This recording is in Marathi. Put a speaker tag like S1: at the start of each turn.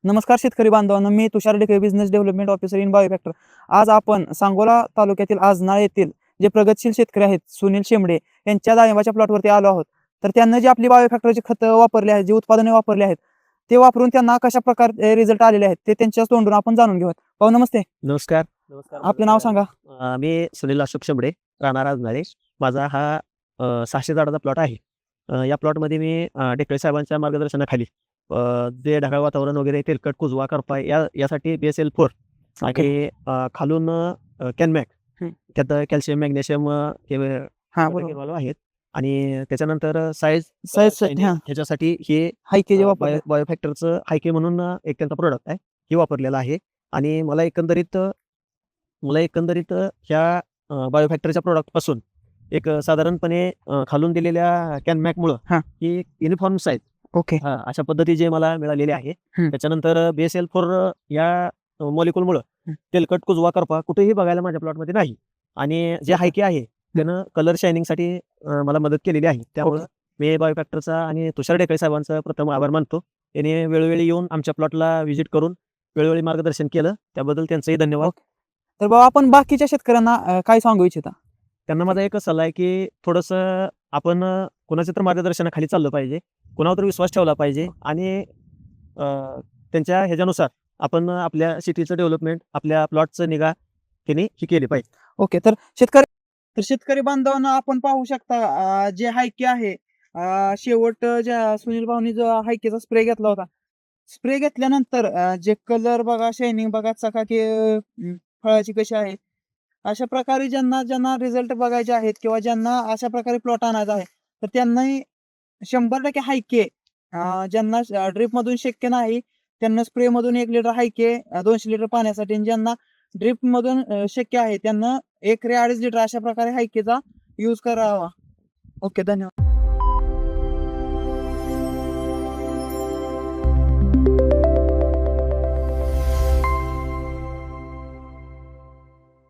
S1: नमस्कार शेतकरी बांधवांनो, मी तुषार डेके, बिझनेस डेव्हलपमेंट ऑफिसर इन बायोफॅक्टर. आज आपण सांगोला तालुक्यातील आजनाळ येथील जे प्रगतशील शेतकरी आहेत सुनील शेंबडे यांच्या डाळिंबाच्या प्लॉटवरती आलो आहोत. तर त्यांना जी आपली बायोफॅक्टरची खतं वापरली आहेत, जी उत्पादने वापरली आहेत, ते वापरून त्यांना कशा प्रकारे रिझल्ट आलेले आहेत ते त्यांच्या तोंडून आपण जाणून घेऊयात. भाऊ नमस्ते.
S2: नमस्कार.
S1: आपलं नाव सांगा.
S2: मी सुनील अशोक शेंबडे, राहणार आजनाळे. माझा हा 600 झाडाचा प्लॉट आहे. या प्लॉटमध्ये मी ढेकळे साहेबांच्या मार्गदर्शनाखाली जे ढगाळ वातावरण वगैरे, तेलकट, कुजवा, करपा यासाठी BSL-4
S1: ओके.
S2: आणि खालून कॅनमॅक,
S1: हं.
S2: त्यात कॅल्शियम, मॅग्नेशियम
S1: हां, बरोबर.
S2: आहेत आणि त्याच्यानंतर साईज
S1: साईजसाठी हां,
S2: ह्याच्यासाठी हे
S1: हायके जे वापरले.
S2: बायोफॅक्टरचं हायके म्हणून एक त्यांचा प्रोडक्ट आहे. हे वापरलेलं आहे आणि मला एकंदरीत ह्या बायोफॅक्टरीच्या प्रॉडक्टपासून एक साधारणपणे खालून दिलेल्या कॅनमॅकमुळं
S1: हां.
S2: ही युनिफॉर्म साईज
S1: ओके.
S2: अशा पद्धतीचे मला मिळालेले आहे.
S1: हं.
S2: त्याच्यानंतर BSL-4 या मॉलिक्यूलमुळं
S1: हं.
S2: तेलकट, कुजवा, करपा कुठेही बघायला माझ्या प्लॉटमध्ये नाही आणि जे हायके आहे त्यानं कलर शायनिंगसाठी मला मदत केलेली आहे. त्यामुळं मी बायोफॅक्टरचा आणि तुषार डेकळे साहेबांचा प्रथम आभार मानतो. त्यांनी वेळोवेळी येऊन आमच्या प्लॉटला व्हिजिट करून वेळोवेळी मार्गदर्शन केलं. त्याबद्दल त्यांचंही धन्यवाद.
S1: ओके. तर भाऊ आपण बाकीच्या शेतकऱ्यांना काय सांगू इच्छिता?
S2: त्यांना माझा एकच सल्ला आहे, की थोडंसं आपण कुणाच्या तर मार्गदर्शनाखाली चाललं पाहिजे. कुणावर तर विश्वास ठेवला पाहिजे आणि त्यांच्या ह्याच्यानुसार आपण आपल्या सिटीचं डेव्हलपमेंट, आपल्या प्लॉटचं निगा त्यांनी ही केली पाहिजे.
S1: ओके. तर शेतकरी बांधवांना आपण पाहू शकता जे हायके आहे शेवट ज्या सुनील भाऊनी जो हायकेचा स्प्रे घेतला होता. स्प्रे घेतल्यानंतर जे कलर बघा, शायनिंग बघा, चकाकी फळाची कशी आहे. अशा प्रकारे ज्यांना ज्यांना रिझल्ट बघायचे आहेत किंवा ज्यांना अशा प्रकारे प्लॉट आणायचा आहे, तर त्यांनाही 100% हायके ज्यांना ड्रिपमधून शक्य नाही, त्यांना स्प्रेमधून 1 लिटर हायके 200 लिटर पाण्यासाठी आणि ज्यांना ड्रिपमधून शक्य आहे त्यांना 1 रे 2.5 लिटर अशा प्रकारे हायकेचा यूज करावा. ओके, धन्यवाद.